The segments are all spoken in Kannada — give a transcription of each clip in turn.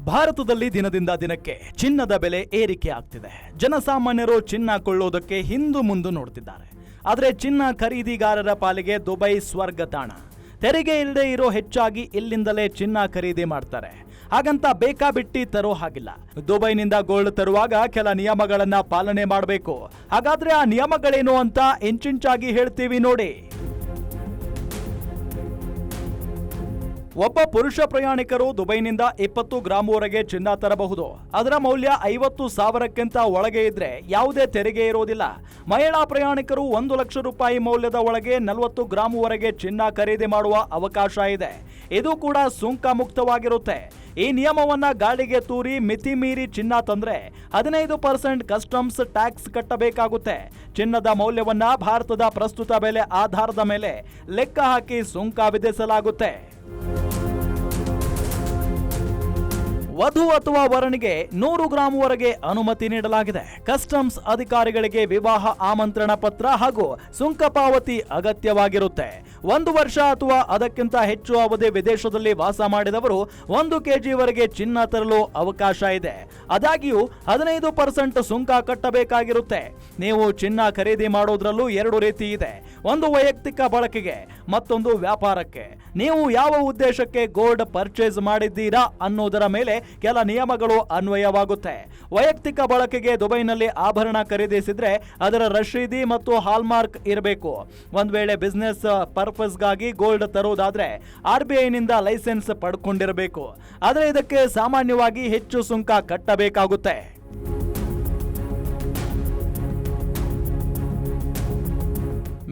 ಭಾರತದಲ್ಲಿ ದಿನದಿಂದ ದಿನಕ್ಕೆ ಚಿನ್ನದ ಬೆಲೆ ಏರಿಕೆ ಆಗ್ತಿದೆ. ಜನಸಾಮಾನ್ಯರು ಚಿನ್ನ ಕೊಳ್ಳೋದಕ್ಕೆ ಹಿಂದು ಮುಂದು ನೋಡ್ತಿದ್ದಾರೆ. ಆದರೆ ಚಿನ್ನ ಖರೀದಿಗಾರರ ಪಾಲಿಗೆ ದುಬೈ ಸ್ವರ್ಗ ತಾಣ. ತೆರಿಗೆ ಇಲ್ಲದೆ ಇರೋ ಹೆಚ್ಚಾಗಿ ಇಲ್ಲಿಂದಲೇ ಚಿನ್ನ ಖರೀದಿ ಮಾಡ್ತಾರೆ. ಹಾಗಂತ ಬೇಕಾಬಿಟ್ಟಿ ತರೋ ಹಾಗಿಲ್ಲ. ದುಬೈನಿಂದ ಗೋಲ್ಡ್ ತರುವಾಗ ಕೆಲ ನಿಯಮಗಳನ್ನ ಪಾಲನೆ ಮಾಡಬೇಕು. ಹಾಗಾದ್ರೆ ಆ ನಿಯಮಗಳೇನು ಅಂತ ಇಂಚಿಂಚಾಗಿ ಹೇಳ್ತೀವಿ ನೋಡಿ. ಒಬ್ಬ ಪುರುಷ ಪ್ರಯಾಣಿಕರು ದುಬೈನಿಂದ 20 ಗ್ರಾಂವರೆಗೆ ಚಿನ್ನ ತರಬಹುದು. ಅದರ ಮೌಲ್ಯ 50,000ಕ್ಕಿಂತ ಒಳಗೆ ಇದ್ರೆ ಯಾವುದೇ ತೆರಿಗೆ ಇರೋದಿಲ್ಲ. ಮಹಿಳಾ ಪ್ರಯಾಣಿಕರು 1 ಲಕ್ಷ ರೂಪಾಯಿ ಮೌಲ್ಯದ ಒಳಗೆ 40 ಗ್ರಾಂವರೆಗೆ ಚಿನ್ನ ಖರೀದಿ ಮಾಡುವ ಅವಕಾಶ ಇದೆ. ಇದು ಕೂಡ ಸುಂಕ ಮುಕ್ತವಾಗಿರುತ್ತೆ. ಈ ನಿಯಮವನ್ನ ಗಾಳಿಗೆ ತೂರಿ ಮಿತಿ ಮೀರಿ ಚಿನ್ನ ತಂದ್ರೆ 15% ಕಸ್ಟಮ್ಸ್ ಟ್ಯಾಕ್ಸ್ ಕಟ್ಟಬೇಕಾಗುತ್ತೆ. ಚಿನ್ನದ ಮೌಲ್ಯವನ್ನ ಭಾರತದ ಪ್ರಸ್ತುತ ಬೆಲೆ ಆಧಾರದ ಮೇಲೆ ಲೆಕ್ಕ ಹಾಕಿ ಸುಂಕ ವಿಧಿಸಲಾಗುತ್ತೆ. ವಧು ಅಥವಾ ವರನಿಗೆ 100 ಗ್ರಾಂವರೆಗೆ ಅನುಮತಿ ನೀಡಲಾಗಿದೆ. ಕಸ್ಟಮ್ಸ್ ಅಧಿಕಾರಿಗಳಿಗೆ ವಿವಾಹ ಆಮಂತ್ರಣ ಪತ್ರ ಹಾಗೂ ಸುಂಕ ಪಾವತಿ ಅಗತ್ಯವಾಗಿರುತ್ತೆ. 1 ವರ್ಷ ಅಥವಾ ಅದಕ್ಕಿಂತ ಹೆಚ್ಚು ಅವಧಿ ವಿದೇಶದಲ್ಲಿ ವಾಸ ಮಾಡಿದವರು 1 kgವರೆಗೆ ಚಿನ್ನ ತರಲು ಅವಕಾಶ ಇದೆ. ಆದಾಗ್ಯೂ 15% ಸುಂಕ ಕಟ್ಟಬೇಕಾಗಿರುತ್ತೆ. ನೀವು ಚಿನ್ನ ಖರೀದಿ ಮಾಡೋದ್ರಲ್ಲೂ 2 ರೀತಿ ಇದೆ. ಒಂದು ವೈಯಕ್ತಿಕ ಬಳಕೆಗೆ, ಮತ್ತೊಂದು ವ್ಯಾಪಾರಕ್ಕೆ. ನೀವು ಯಾವ ಉದ್ದೇಶಕ್ಕೆ ಗೋಲ್ಡ್ ಪರ್ಚೇಸ್ ಮಾಡಿದ್ದೀರಾ ಅನ್ನೋದರ ಮೇಲೆ ಕೆಲ ನಿಯಮಗಳು ಅನ್ವಯವಾಗುತ್ತೆ. ವೈಯಕ್ತಿಕ ಬಳಕೆಗೆ ದುಬೈನಲ್ಲಿ ಆಭರಣ ಖರೀದಿಸಿದ್ರೆ ಅದರ ರಶೀದಿ ಮತ್ತು ಹಾಲ್ಮಾರ್ಕ್ ಇರಬೇಕು. ಒಂದ್ ವೇಳೆ ಬಿಸ್ನೆಸ್ ಪರ್ಪಸ್ಗಾಗಿ ಗೋಲ್ಡ್ ತರೋದಾದ್ರೆ RBIನಿಂದ ಲೈಸೆನ್ಸ್ ಪಡ್ಕೊಂಡಿರಬೇಕು. ಆದರೆ ಇದಕ್ಕೆ ಸಾಮಾನ್ಯವಾಗಿ ಹೆಚ್ಚು ಸುಂಕ ಕಟ್ಟಬೇಕಾಗುತ್ತೆ.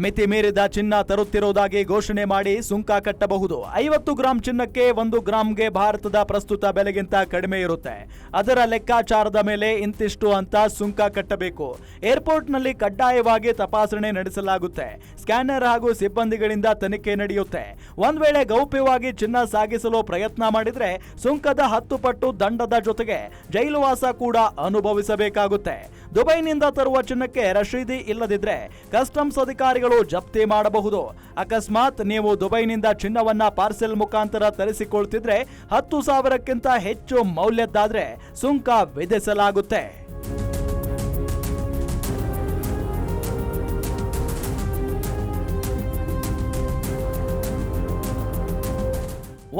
ಮಿತಿ ಮೀರಿದ ಚಿನ್ನ ತರುತ್ತಿರುವುದಾಗಿ ಘೋಷಣೆ ಮಾಡಿ ಸುಂಕ ಕಟ್ಟಬಹುದು. 50 ಗ್ರಾಂ ಚಿನ್ನಕ್ಕೆ 1 ಗ್ರಾಂಗೆ ಭಾರತದ ಪ್ರಸ್ತುತ ಬೆಲೆಗಿಂತ ಕಡಿಮೆ ಇರುತ್ತೆ. ಅದರ ಲೆಕ್ಕಾಚಾರದ ಮೇಲೆ ಇಂತಿಷ್ಟು ಅಂತ ಸುಂಕ ಕಟ್ಟಬೇಕು. ಏರ್ಪೋರ್ಟ್ನಲ್ಲಿ ಕಡ್ಡಾಯವಾಗಿ ತಪಾಸಣೆ ನಡೆಸಲಾಗುತ್ತೆ. ಸ್ಕ್ಯಾನರ್ ಹಾಗೂ ಸಿಬ್ಬಂದಿಗಳಿಂದ ತನಿಖೆ ನಡೆಯುತ್ತೆ. ಒಂದ್ ವೇಳೆ ಗೌಪ್ಯವಾಗಿ ಚಿನ್ನ ಸಾಗಿಸಲು ಪ್ರಯತ್ನ ಮಾಡಿದ್ರೆ ಸುಂಕದ 10 ಪಟ್ಟು ದಂಡದ ಜೊತೆಗೆ ಜೈಲುವಾಸ ಕೂಡ ಅನುಭವಿಸಬೇಕಾಗುತ್ತೆ. ದುಬೈನಿಂದ ತರುವ ಚಿನ್ನಕ್ಕೆ ರಶೀದಿ ಇಲ್ಲದಿದ್ರೆ ಕಸ್ಟಮ್ಸ್ ಅಧಿಕಾರಿಗಳು ಜಪ್ತಿ ಮಾಡಬಹುದು. ಅಕಸ್ಮಾತ್ ನೀವು ದುಬೈನಿಂದ ಚಿನ್ನವನ್ನ ಪಾರ್ಸೆಲ್ ಮುಖಾಂತರ ತರಿಸಿಕೊಳ್ತಿದ್ರೆ 10,000ಕ್ಕಿಂತ ಹೆಚ್ಚು ಮೌಲ್ಯದ್ದಾದ್ರೆ ಸುಂಕ ವಿಧಿಸಲಾಗುತ್ತೆ.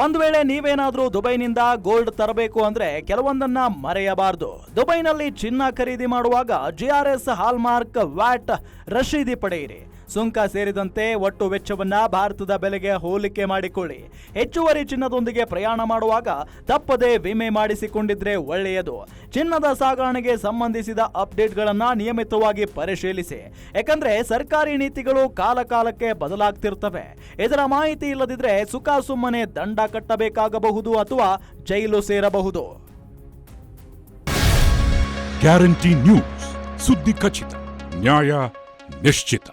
ಒಂದ್ ವೇಳೆ ನೀವೇನಾದ್ರೂ ದುಬೈನಿಂದ ಗೋಲ್ಡ್ ತರಬೇಕು ಅಂದ್ರೆ ಕೆಲವೊಂದನ್ನ ಮರೆಯಬಾರದು. ದುಬೈನಲ್ಲಿ ಚಿನ್ನ ಖರೀದಿ ಮಾಡುವಾಗ GRS, ಹಾಲ್ಮಾರ್ಕ್, ವ್ಯಾಟ್ ರಶೀದಿ ಪಡೆಯಿರಿ. ಸುಂಕ ಸೇರಿದಂತೆ ಒಟ್ಟು ವೆಚ್ಚವನ್ನ ಭಾರತದ ಬೆಲೆಗೆ ಹೋಲಿಕೆ ಮಾಡಿಕೊಳ್ಳಿ. ಹೆಚ್ಚುವರಿ ಚಿನ್ನದೊಂದಿಗೆ ಪ್ರಯಾಣ ಮಾಡುವಾಗ ತಪ್ಪದೆ ವಿಮೆ ಮಾಡಿಸಿಕೊಂಡಿದ್ರೆ ಒಳ್ಳೆಯದು. ಚಿನ್ನದ ಸಾಗಣೆಗೆ ಸಂಬಂಧಿಸಿದ ಅಪ್ಡೇಟ್ಗಳನ್ನ ನಿಯಮಿತವಾಗಿ ಪರಿಶೀಲಿಸಿ. ಯಾಕಂದ್ರೆ ಸರ್ಕಾರಿ ನೀತಿಗಳು ಕಾಲಕಾಲಕ್ಕೆ ಬದಲಾಗ್ತಿರ್ತವೆ. ಇದರ ಮಾಹಿತಿ ಇಲ್ಲದಿದ್ರೆ ಸುಮ್ಮನೆ ದಂಡ ಕಟ್ಟಬೇಕಾಗಬಹುದು ಅಥವಾ ಜೈಲು ಸೇರಬಹುದು. ಗ್ಯಾರಂಟಿ ನ್ಯೂಸ್, ಸುದ್ದಿ ಖಚಿತ, ನ್ಯಾಯ ನಿಶ್ಚಿತ.